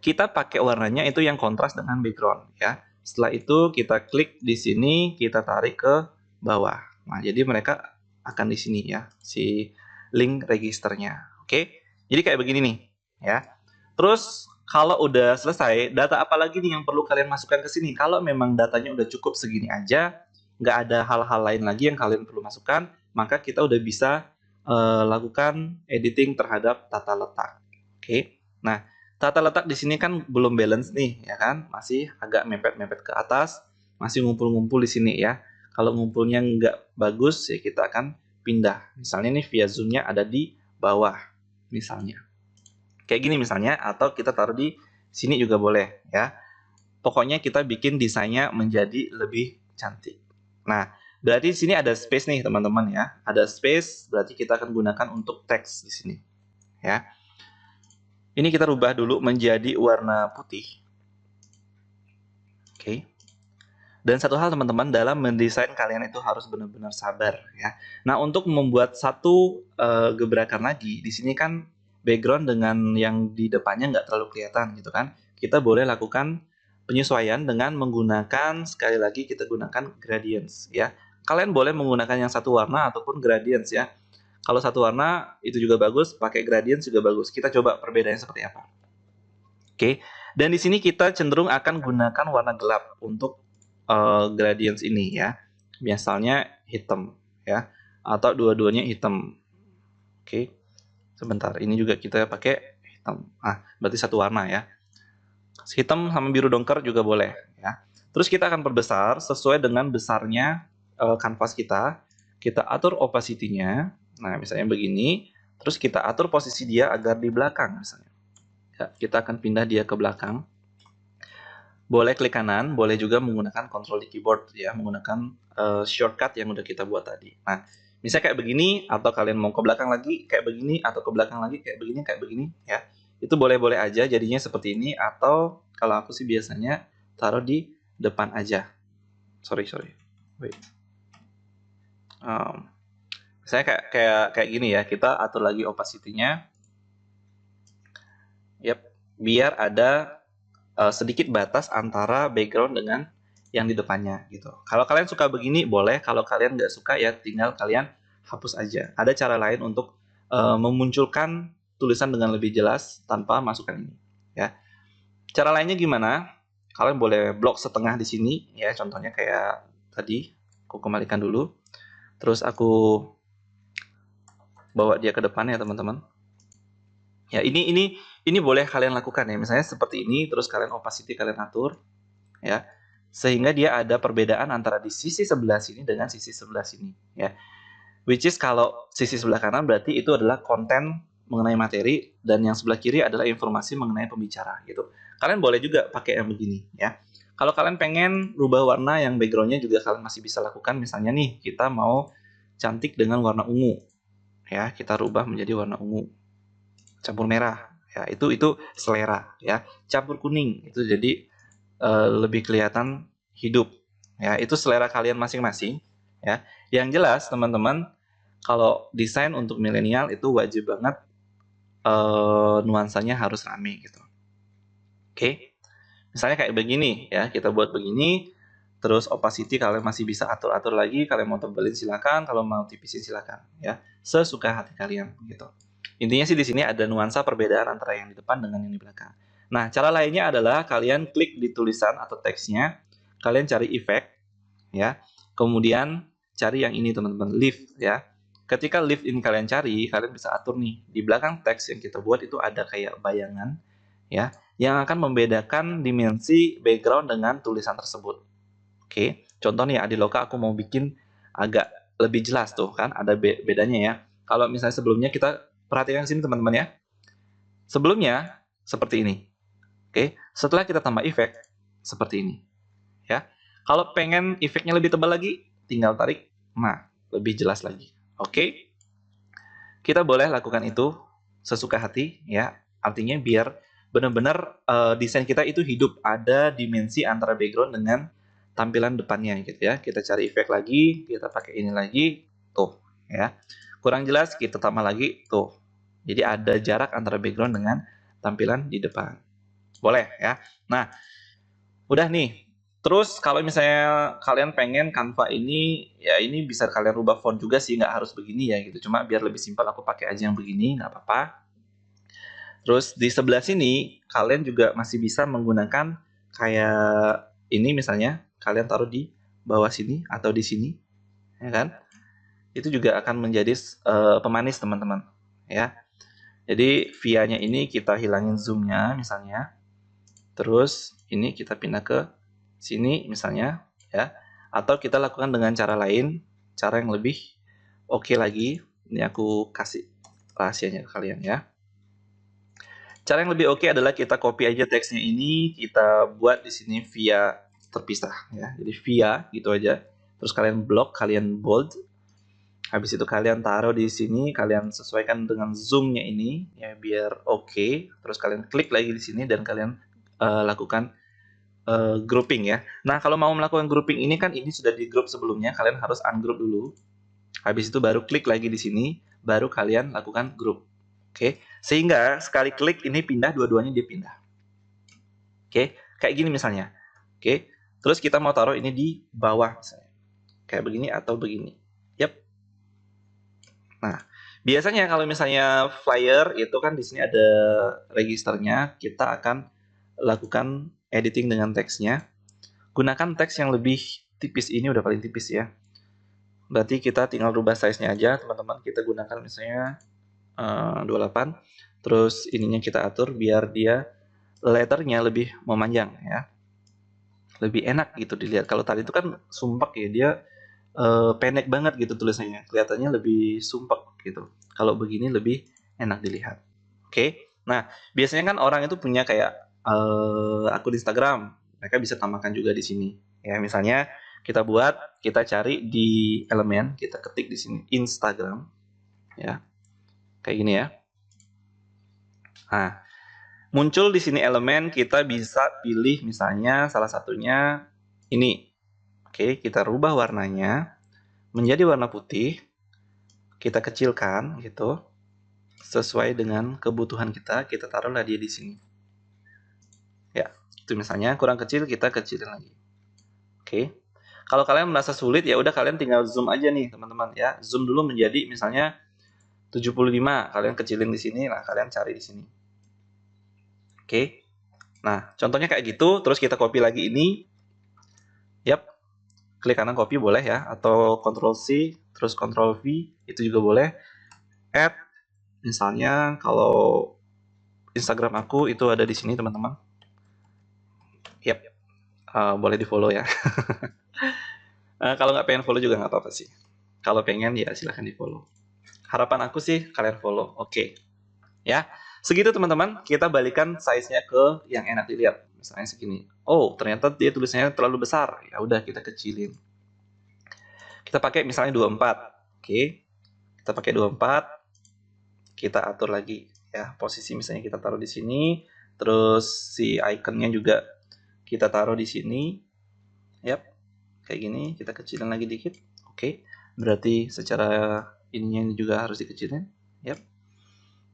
Kita pakai warnanya itu yang kontras dengan background ya. Setelah itu kita klik di sini, kita tarik ke bawah. Nah, jadi mereka akan di sini ya, si link registernya. Oke, jadi kayak begini nih ya. Terus kalau udah selesai, data apa lagi nih yang perlu kalian masukkan ke sini? Kalau memang datanya udah cukup segini aja, nggak ada hal-hal lain lagi yang kalian perlu masukkan, maka kita udah bisa lakukan editing terhadap tata letak. Oke, nah tata letak di sini kan belum balance nih, ya kan? Masih agak mepet-mepet ke atas, masih ngumpul-ngumpul di sini ya. Kalau ngumpulnya nggak bagus, ya kita akan pindah. Misalnya nih via zoom-nya ada di bawah, misalnya. Kayak gini misalnya, atau kita taruh di sini juga boleh ya. Pokoknya kita bikin desainnya menjadi lebih cantik. Nah, berarti di sini ada space nih teman-teman ya. Ada space, berarti kita akan gunakan untuk teks di sini. Ya. Ini kita rubah dulu menjadi warna putih. Oke. Dan satu hal teman-teman, dalam mendesain kalian itu harus benar-benar sabar ya. Nah, untuk membuat satu gebrakan lagi, di sini kan background dengan yang di depannya nggak terlalu kelihatan gitu kan. Kita boleh lakukan penyesuaian dengan menggunakan, sekali lagi kita gunakan gradients ya. Kalian boleh menggunakan yang satu warna ataupun gradients ya. Kalau satu warna itu juga bagus, pakai gradients juga bagus. Kita coba perbedaannya seperti apa. Oke, dan di sini kita cenderung akan gunakan warna gelap untuk gradients ini ya. Misalnya hitam ya, atau dua-duanya hitam. Oke, sebentar. Ini juga kita pakai hitam. Ah, berarti satu warna ya. Hitam sama biru dongker juga boleh ya. Terus kita akan perbesar sesuai dengan besarnya kanvas kita. Kita atur opacity-nya. Nah, misalnya begini. Terus kita atur posisi dia agar di belakang misalnya. Ya, kita akan pindah dia ke belakang. Boleh klik kanan, boleh juga menggunakan kontrol di keyboard ya, menggunakan shortcut yang udah kita buat tadi. Nah, misalnya kayak begini, atau kalian mau ke belakang lagi kayak begini, atau ke belakang lagi kayak begini ya. Itu boleh-boleh aja jadinya seperti ini, atau kalau aku sih biasanya taruh di depan aja. Sorry. Wait. Misalnya kayak gini ya, kita atur lagi opacity-nya. Yap, biar ada sedikit batas antara background dengan yang di depannya gitu. Kalau kalian suka begini boleh, kalau kalian nggak suka ya tinggal kalian hapus aja. Ada cara lain untuk memunculkan tulisan dengan lebih jelas tanpa masukkan ini ya. Cara lainnya gimana? Kalian boleh blok setengah di sini ya, contohnya kayak tadi. Aku kembalikan dulu. Terus aku bawa dia ke depan ya teman-teman. Ya, ini boleh kalian lakukan ya. Misalnya seperti ini, terus kalian opacity kalian atur ya. Sehingga dia ada perbedaan antara di sisi sebelah sini dengan sisi sebelah sini ya. Which is kalau sisi sebelah kanan berarti itu adalah konten mengenai materi, dan yang sebelah kiri adalah informasi mengenai pembicara gitu. Kalian boleh juga pakai yang begini ya. Kalau kalian pengen rubah warna yang backgroundnya juga kalian masih bisa lakukan. Misalnya nih kita mau cantik dengan warna ungu ya, kita rubah menjadi warna ungu campur merah ya, itu selera ya. Campur kuning itu jadi lebih kelihatan hidup ya. Itu selera kalian masing-masing ya. Yang jelas teman-teman, kalau desain untuk milenial itu wajib banget nuansanya harus rame gitu. Oke. Misalnya kayak begini ya, kita buat begini, terus opacity kalian masih bisa atur-atur lagi, kalian mau tebelin silakan, kalau mau tipisin silakan ya. Sesuka hati kalian gitu. Intinya sih di sini ada nuansa perbedaan antara yang di depan dengan yang di belakang. Nah, cara lainnya adalah kalian klik di tulisan atau teksnya, kalian cari efek ya. Kemudian cari yang ini teman-teman, lift ya. Ketika lift ini kalian cari, kalian bisa atur nih di belakang teks yang kita buat itu ada kayak bayangan ya yang akan membedakan dimensi background dengan tulisan tersebut. Oke, contoh nih Adiloka aku mau bikin agak lebih jelas tuh kan ada bedanya ya. Kalau misalnya sebelumnya kita perhatikan sini teman-teman ya. Sebelumnya seperti ini. Oke, setelah kita tambah efek seperti ini ya. Kalau pengen efeknya lebih tebal lagi, tinggal tarik. Nah, lebih jelas lagi. Oke. Kita boleh lakukan itu sesuka hati ya. Artinya biar benar-benar desain kita itu hidup, ada dimensi antara background dengan tampilan depannya gitu ya. Kita cari efek lagi, kita pakai ini lagi, tuh ya. Kurang jelas kita tambah lagi, tuh. Jadi ada jarak antara background dengan tampilan di depan. Boleh ya. Nah, udah nih. Terus kalau misalnya kalian pengen Canva ini, ya ini bisa kalian rubah font juga sih, nggak harus begini ya gitu. Cuma biar lebih simpel aku pakai aja yang begini, nggak apa-apa. Terus di sebelah sini kalian juga masih bisa menggunakan kayak ini misalnya kalian taruh di bawah sini atau di sini, ya kan? Itu juga akan menjadi pemanis teman-teman, ya. Jadi via-nya ini kita hilangin zoom-nya misalnya. Terus ini kita pindah ke sini misalnya ya. Atau kita lakukan dengan cara lain, cara yang lebih oke lagi. Ini aku kasih rahasianya ke kalian ya. Cara yang lebih oke adalah kita copy aja teksnya ini, kita buat di sini via terpisah ya. Jadi via gitu aja. Terus kalian block, kalian bold. Habis itu kalian taruh di sini, kalian sesuaikan dengan zoom-nya ini ya biar oke. Terus kalian klik lagi di sini dan kalian lakukan grouping ya. Nah, kalau mau melakukan grouping ini kan ini sudah di group sebelumnya, kalian harus ungroup dulu. Habis itu baru klik lagi di sini, baru kalian lakukan group. Oke, sehingga sekali klik ini pindah, dua-duanya dia pindah. Oke, kayak gini misalnya. Oke, terus kita mau taruh ini di bawah misalnya. Kayak begini atau begini. Yap. Nah, biasanya kalau misalnya flyer itu kan di sini ada registernya, kita akan lakukan editing dengan teksnya. Gunakan teks yang lebih tipis, ini udah paling tipis ya. Berarti kita tinggal rubah size-nya aja, teman-teman. Kita gunakan misalnya 28. Terus ininya kita atur biar dia letternya lebih memanjang ya. Lebih enak gitu dilihat. Kalau tadi itu kan sumpek ya, dia pendek banget gitu tulisannya. Kelihatannya lebih sumpek gitu. Kalau begini lebih enak dilihat. Oke. Nah, biasanya kan orang itu punya kayak akun Instagram. Mereka bisa tambahkan juga di sini. Ya, misalnya kita buat, kita cari di elemen, kita ketik di sini Instagram. Ya. Kayak gini ya. Nah, muncul di sini elemen, kita bisa pilih misalnya salah satunya ini. Oke, kita rubah warnanya menjadi warna putih. Kita kecilkan gitu. Sesuai dengan kebutuhan kita taruhlah dia di sini. Ya, itu misalnya kurang kecil, kita kecilin lagi. Oke. Kalau kalian merasa sulit ya udah kalian tinggal zoom aja nih, teman-teman ya. Zoom dulu menjadi misalnya 75, kalian kecilin di sini, nah kalian cari di sini. Oke. Nah, contohnya kayak gitu, terus kita copy lagi ini. Yap. Klik kanan copy boleh ya, atau Ctrl C, terus Ctrl V, itu juga boleh. Add, misalnya kalau Instagram aku itu ada di sini teman-teman. Yap, boleh di follow ya. Kalau nggak pengen follow juga nggak apa-apa sih. Kalau pengen ya silahkan di follow. Harapan aku sih kalian follow. Oke. Ya, segitu teman-teman. Kita balikan size-nya ke yang enak dilihat. Misalnya segini. Oh, ternyata dia tulisannya terlalu besar. Ya udah kita kecilin. Kita pakai misalnya 24. Oke. Kita pakai 24. Kita atur lagi ya. Posisi misalnya kita taruh di sini. Terus si ikonnya juga kita taruh di sini. Yap. Kayak gini, kita kecilin lagi dikit. Oke. Berarti secara ininya juga harus dikecilin. Yap.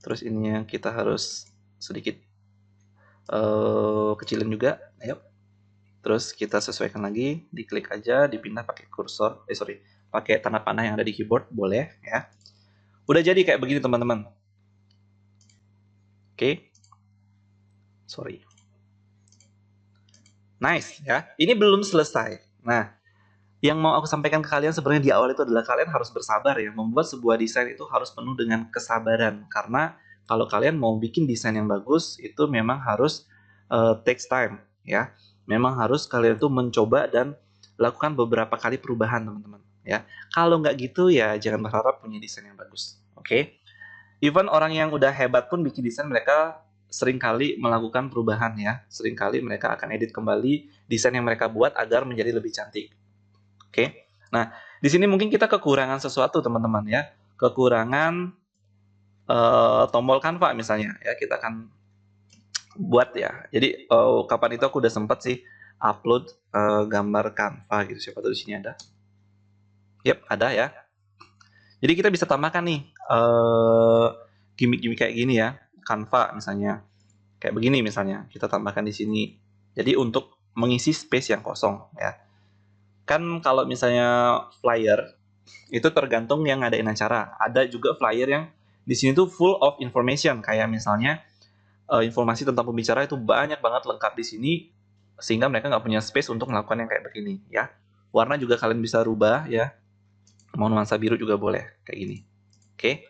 Terus ininya kita harus sedikit kecilin juga. Ayo. Terus kita sesuaikan lagi, diklik aja, dipindah pakai kursor, pakai tanda panah yang ada di keyboard, boleh ya. Udah jadi kayak begini teman-teman. Oke. Sorry. Nice ya. Ini belum selesai. Nah, yang mau aku sampaikan ke kalian sebenarnya di awal itu adalah kalian harus bersabar ya. Membuat sebuah desain itu harus penuh dengan kesabaran. Karena kalau kalian mau bikin desain yang bagus, itu memang harus takes time ya. Memang harus kalian tuh mencoba dan lakukan beberapa kali perubahan teman-teman ya. Kalau nggak gitu ya jangan berharap punya desain yang bagus. Oke? Even orang yang udah hebat pun bikin desain, mereka seringkali melakukan perubahan ya. Seringkali mereka akan edit kembali desain yang mereka buat agar menjadi lebih cantik. Oke. Nah, di sini mungkin kita kekurangan sesuatu teman-teman ya. Kekurangan tombol Canva misalnya ya. Kita akan buat ya. Jadi kapan itu aku udah sempat sih upload gambar Canva gitu. Siapa tahu di sini ada. Yap, ada ya. Jadi kita bisa tambahkan nih gimmick-gimmick kayak gini ya. Canva misalnya. Kayak begini misalnya. Kita tambahkan di sini. Jadi untuk mengisi space yang kosong ya. Kan kalau misalnya flyer itu tergantung yang ngadain acara. Ada juga flyer yang di sini tuh full of information, kayak misalnya informasi tentang pembicara itu banyak banget lengkap di sini, sehingga mereka nggak punya space untuk melakukan yang kayak begini ya. Warna juga kalian bisa rubah ya, mau nuansa biru juga boleh kayak gini. Oke.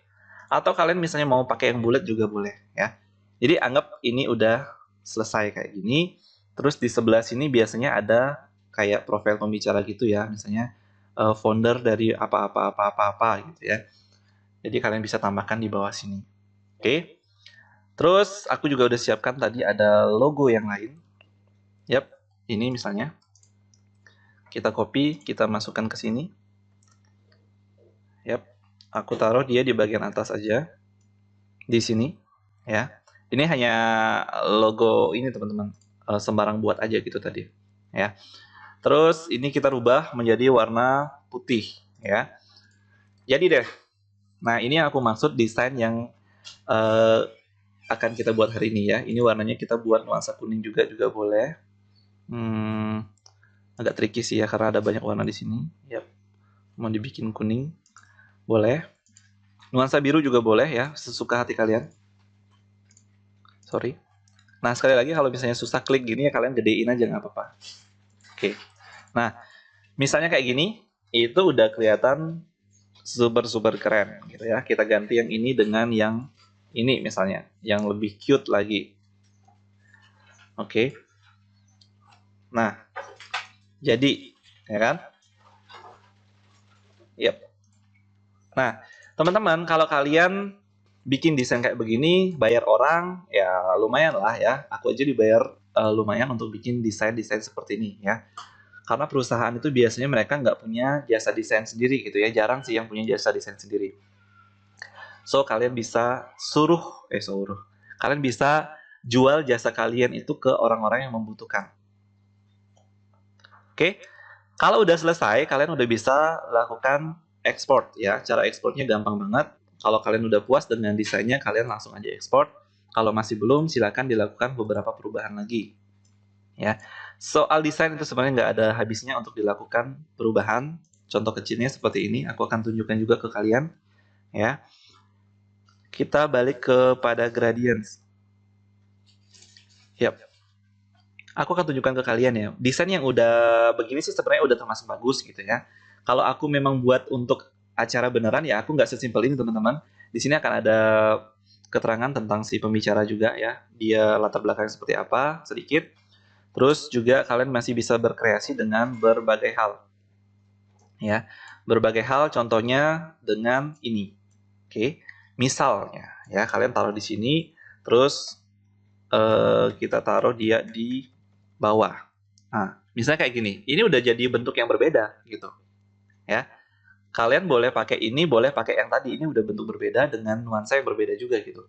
Atau kalian misalnya mau pakai yang bulat juga boleh ya. Jadi anggap ini udah selesai kayak gini. Terus di sebelah sini biasanya ada kayak profil pembicara gitu ya, misalnya founder dari apa-apa gitu ya. Jadi kalian bisa tambahkan di bawah sini. Oke. Terus aku juga udah siapkan tadi ada logo yang lain. Yap, ini misalnya. Kita copy, kita masukkan ke sini. Yap, aku taruh dia di bagian atas aja. Di sini, ya. Ini hanya logo ini teman-teman. Sembarang buat aja gitu tadi, ya. Terus ini kita rubah menjadi warna putih, ya. Jadi deh. Nah, ini yang aku maksud desain yang akan kita buat hari ini ya. Ini warnanya kita buat nuansa kuning juga boleh. Agak tricky sih ya karena ada banyak warna di sini. Yap. Mau dibikin kuning boleh. Nuansa biru juga boleh ya, sesuka hati kalian. Sorry. Nah, sekali lagi kalau misalnya susah klik gini ya kalian gedein aja nggak apa-apa. Oke. Nah, misalnya kayak gini, itu udah kelihatan super keren gitu ya. Kita ganti yang ini dengan yang ini misalnya, yang lebih cute lagi. Oke. Nah, jadi ya kan? Yap. Nah, teman-teman kalau kalian bikin desain kayak begini, bayar orang ya lumayan lah ya. Aku aja dibayar lumayan untuk bikin desain-desain seperti ini ya. Karena perusahaan itu biasanya mereka nggak punya jasa desain sendiri gitu ya. Jarang sih yang punya jasa desain sendiri. So, kalian bisa kalian bisa jual jasa kalian itu ke orang-orang yang membutuhkan. Oke, kalau udah selesai, kalian udah bisa lakukan ekspor ya. Cara ekspornya gampang banget. Kalau kalian udah puas dengan desainnya, kalian langsung aja ekspor. Kalau masih belum, silakan dilakukan beberapa perubahan lagi. Ya, soal desain itu sebenarnya nggak ada habisnya untuk dilakukan perubahan. Contoh kecilnya seperti ini, aku akan tunjukkan juga ke kalian. Ya, kita balik kepada gradients. Yap. Aku akan tunjukkan ke kalian ya. Desain yang udah begini sih sebenarnya udah termasuk bagus gitu ya. Kalau aku memang buat untuk acara beneran ya aku nggak sesimpel ini teman-teman. Di sini akan ada keterangan tentang si pembicara juga ya. Dia latar belakangnya seperti apa sedikit. Terus juga kalian masih bisa berkreasi dengan berbagai hal. Ya. Berbagai hal contohnya dengan ini. Oke. Misalnya ya kalian taruh di sini terus kita taruh dia di bawah. Nah, misalnya kayak gini, ini udah jadi bentuk yang berbeda gitu, ya. Kalian boleh pakai ini, boleh pakai yang tadi. Ini udah bentuk berbeda dengan nuansa yang berbeda juga gitu.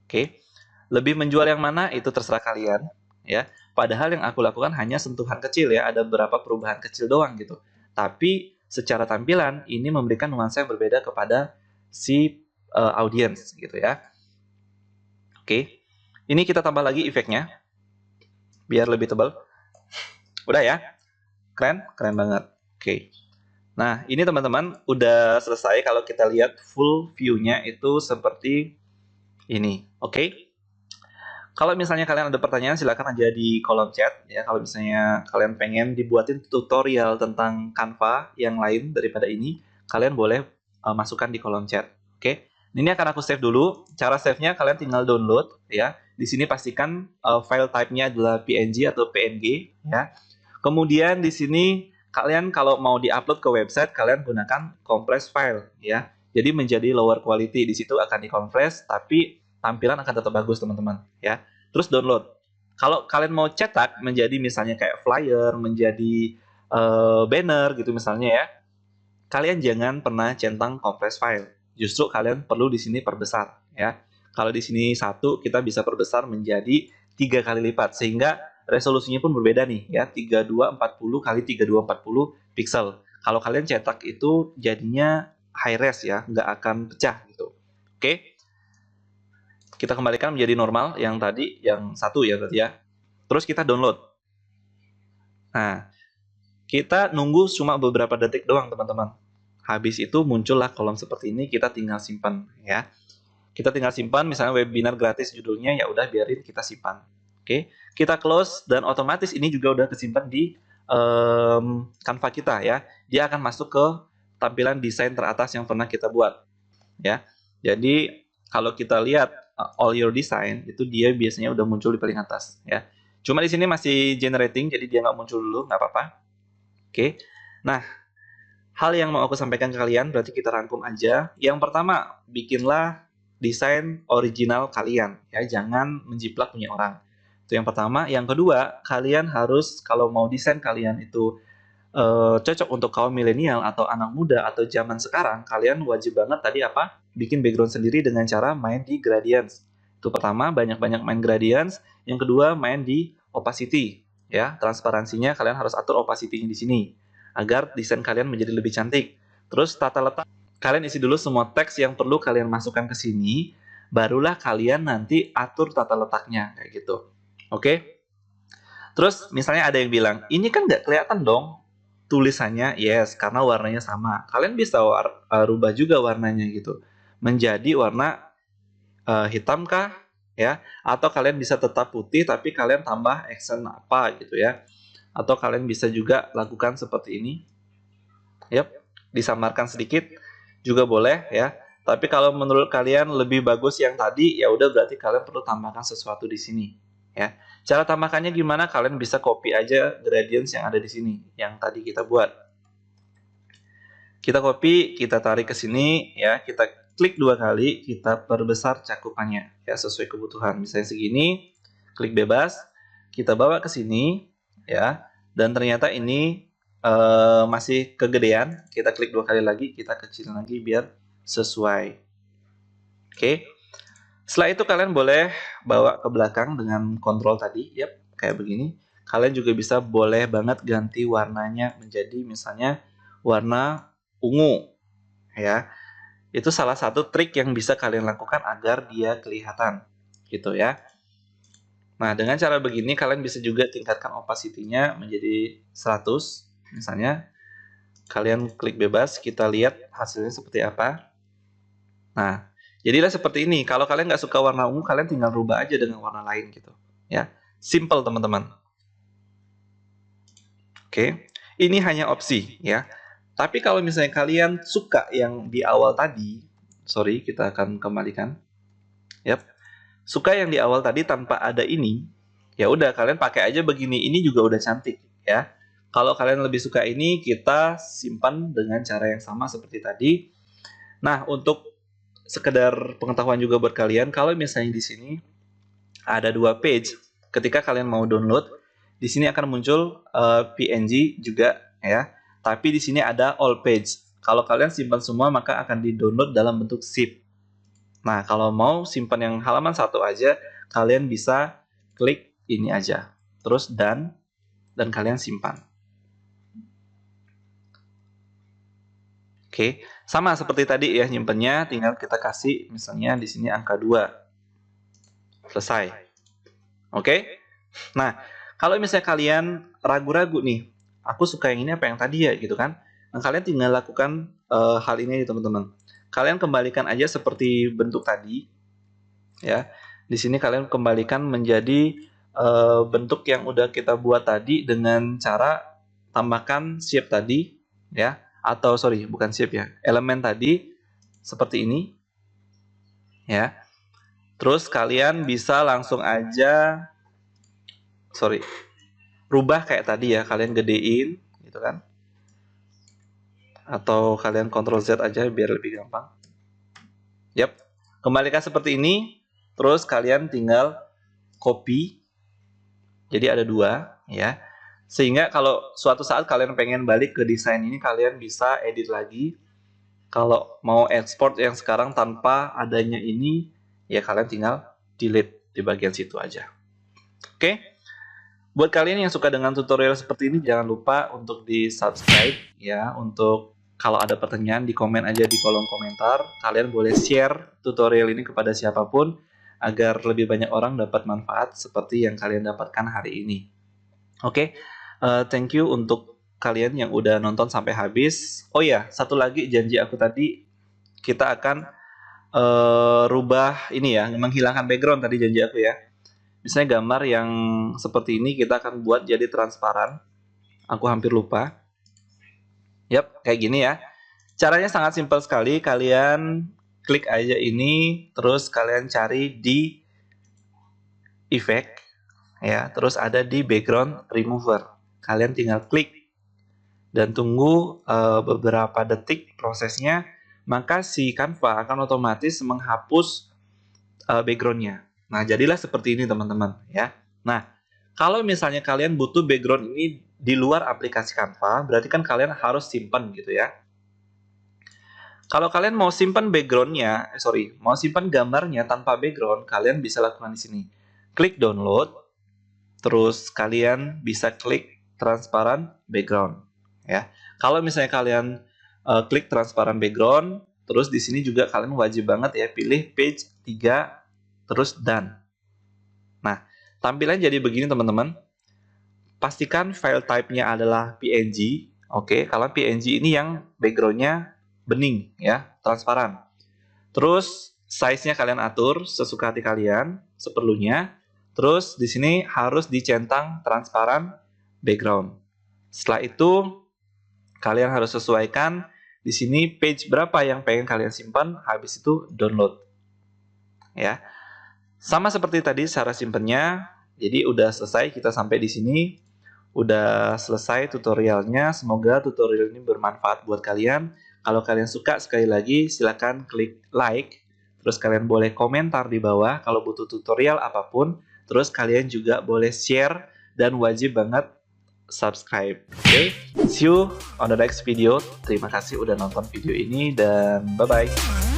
Oke, lebih menjual yang mana itu terserah kalian, ya. Padahal yang aku lakukan hanya sentuhan kecil ya, ada beberapa perubahan kecil doang gitu. Tapi secara tampilan ini memberikan nuansa yang berbeda kepada si audiens gitu ya. Oke. Ini kita tambah lagi efeknya biar lebih tebal. Udah ya? Keren? Keren banget. Oke. Nah, ini teman-teman udah selesai. Kalau kita lihat full view-nya itu seperti ini. Oke? Kalau misalnya kalian ada pertanyaan, silakan aja di kolom chat ya. Kalau misalnya kalian pengen dibuatin tutorial tentang Canva yang lain daripada ini, kalian boleh masukkan di kolom chat. Oke? Ini akan aku save dulu. Cara save-nya kalian tinggal download ya. Di sini pastikan file type-nya adalah PNG atau PNG ya. Kemudian di sini kalian kalau mau di-upload ke website, kalian gunakan compress file ya. Jadi menjadi lower quality. Di situ akan di-compress, tapi tampilan akan tetap bagus teman-teman ya. Terus download. Kalau kalian mau cetak menjadi misalnya kayak flyer, menjadi banner gitu misalnya ya, kalian jangan pernah centang compress file. Justru kalian perlu di sini perbesar ya. Kalau di sini 1, kita bisa perbesar menjadi 3 kali lipat sehingga resolusinya pun berbeda nih ya, 3240 kali 3240 pixel. Kalau kalian cetak itu jadinya high res ya, nggak akan pecah gitu. Oke? Kita kembalikan menjadi normal yang tadi, yang 1 ya berarti ya. Terus kita download. Nah, kita nunggu cuma beberapa detik doang teman-teman. Habis itu muncullah kolom seperti ini, kita tinggal simpan ya. Kita tinggal simpan, misalnya webinar gratis judulnya, ya udah biarin kita simpan. Oke, kita close dan otomatis ini juga udah kesimpan di Canva kita ya. Dia akan masuk ke tampilan desain teratas yang pernah kita buat ya. Jadi kalau kita lihat all your design itu dia biasanya udah muncul di paling atas ya. Cuma di sini masih generating, jadi dia nggak muncul dulu, nggak apa-apa. Oke. Nah, hal yang mau aku sampaikan ke kalian berarti kita rangkum aja. Yang pertama, bikinlah desain original kalian ya, jangan menjiplak punya orang. Itu yang pertama. Yang kedua, kalian harus kalau mau desain kalian itu cocok untuk kaum milenial atau anak muda atau zaman sekarang, kalian wajib banget tadi apa? Bikin background sendiri dengan cara main di gradients. Itu pertama, banyak-banyak main gradients. Yang kedua, main di opacity. Ya, transparansinya kalian harus atur opacity-nya di sini agar desain kalian menjadi lebih cantik. Terus tata letak, kalian isi dulu semua teks yang perlu kalian masukkan ke sini, barulah kalian nanti atur tata letaknya kayak gitu. Oke? Terus misalnya ada yang bilang, ini kan nggak kelihatan dong tulisannya. Yes, karena warnanya sama. Kalian bisa rubah juga warnanya gitu. Menjadi warna hitam kah? Ya, atau kalian bisa tetap putih tapi kalian tambah accent apa gitu ya. Atau kalian bisa juga lakukan seperti ini. Yap, disamarkan sedikit juga boleh ya. Tapi kalau menurut kalian lebih bagus yang tadi, ya udah berarti kalian perlu tambahkan sesuatu di sini ya. Cara tambahkannya gimana? Kalian bisa copy aja gradients yang ada di sini yang tadi kita buat. Kita copy, kita tarik ke sini ya, kita klik 2 kali, kita perbesar cakupannya ya sesuai kebutuhan. Misalnya segini, klik bebas, kita bawa ke sini ya. Dan ternyata ini masih kegedean, kita klik 2 kali lagi, kita kecilin lagi biar sesuai. Oke. Setelah itu kalian boleh bawa ke belakang dengan kontrol tadi, yep, kayak begini. Kalian juga bisa boleh banget ganti warnanya menjadi misalnya warna ungu ya. Itu salah satu trik yang bisa kalian lakukan agar dia kelihatan gitu ya. Nah, dengan cara begini kalian bisa juga tingkatkan opacity-nya menjadi 100 misalnya. Kalian klik bebas, kita lihat hasilnya seperti apa. Nah, jadilah seperti ini. Kalau kalian nggak suka warna ungu, kalian tinggal rubah aja dengan warna lain gitu. Ya, simple teman-teman. Oke, ini hanya opsi ya. Tapi kalau misalnya kalian suka yang di awal tadi, sorry, kita akan kembalikan. Yap, suka yang di awal tadi tanpa ada ini, ya udah kalian pakai aja begini. Ini juga udah cantik ya. Kalau kalian lebih suka ini, kita simpan dengan cara yang sama seperti tadi. Nah, untuk sekedar pengetahuan juga buat kalian, kalau misalnya di sini ada 2 page, ketika kalian mau download, di sini akan muncul PNG juga ya. Tapi di sini ada all page. Kalau kalian simpan semua, maka akan di-download dalam bentuk zip. Nah, kalau mau simpan yang halaman 1 aja, kalian bisa klik ini aja. Terus dan kalian simpan. Oke, sama seperti tadi ya nyimpennya, tinggal kita kasih misalnya di sini angka 2. Selesai. Oke? Nah, kalau misalnya kalian ragu-ragu nih, aku suka yang ini apa yang tadi ya gitu kan? Nah, kalian tinggal lakukan hal ini teman-teman. Kalian kembalikan aja seperti bentuk tadi, ya. Di sini kalian kembalikan menjadi bentuk yang udah kita buat tadi dengan cara tambahkan shape tadi, ya. Atau sorry, bukan shape ya, elemen tadi seperti ini, ya. Terus kalian bisa langsung aja, rubah kayak tadi ya, kalian gedein, gitu kan. Atau kalian Ctrl Z aja biar lebih gampang. Yap, kembalikan seperti ini, terus kalian tinggal copy. Jadi ada 2, ya. Sehingga kalau suatu saat kalian pengen balik ke desain ini, kalian bisa edit lagi. Kalau mau export yang sekarang tanpa adanya ini, ya kalian tinggal delete di bagian situ aja. Oke? Buat kalian yang suka dengan tutorial seperti ini, jangan lupa untuk di-subscribe ya. Untuk kalau ada pertanyaan, di komen aja di kolom komentar. Kalian boleh share tutorial ini kepada siapapun agar lebih banyak orang dapat manfaat seperti yang kalian dapatkan hari ini. Oke, thank you untuk kalian yang udah nonton sampai habis. Oh ya, satu lagi janji aku tadi, kita akan rubah ini ya, menghilangkan background tadi janji aku ya. Misalnya gambar yang seperti ini kita akan buat jadi transparan. Aku hampir lupa. Yap, kayak gini ya. Caranya sangat simpel sekali. Kalian klik aja ini, terus kalian cari di effect, ya. Terus ada di background remover. Kalian tinggal klik dan tunggu beberapa detik prosesnya. Maka si Canva akan otomatis menghapus backgroundnya. Nah, jadilah seperti ini teman-teman ya. Nah, kalau misalnya kalian butuh background ini di luar aplikasi Canva, berarti kan kalian harus simpan gitu ya. Kalau kalian mau simpan backgroundnya, mau simpan gambarnya tanpa background, kalian bisa lakukan di sini. Klik download, terus kalian bisa klik transparan background ya. Kalau misalnya kalian klik transparan background, terus di sini juga kalian wajib banget ya pilih page 3 terus done. Nah, tampilannya jadi begini teman-teman. Pastikan file type-nya adalah PNG. Oke, kalau PNG ini yang background-nya bening ya, transparan. Terus size-nya kalian atur sesuka hati kalian, seperlunya. Terus di sini harus dicentang transparan background. Setelah itu kalian harus sesuaikan di sini page berapa yang pengen kalian simpan, habis itu download. Ya. Sama seperti tadi cara simpennya. Jadi udah selesai, kita sampai di sini. Udah selesai tutorialnya. Semoga tutorial ini bermanfaat buat kalian. Kalau kalian suka, sekali lagi silakan klik like. Terus kalian boleh komentar di bawah kalau butuh tutorial apapun. Terus kalian juga boleh share dan wajib banget subscribe. Oke? See you on the next video. Terima kasih udah nonton video ini dan bye-bye.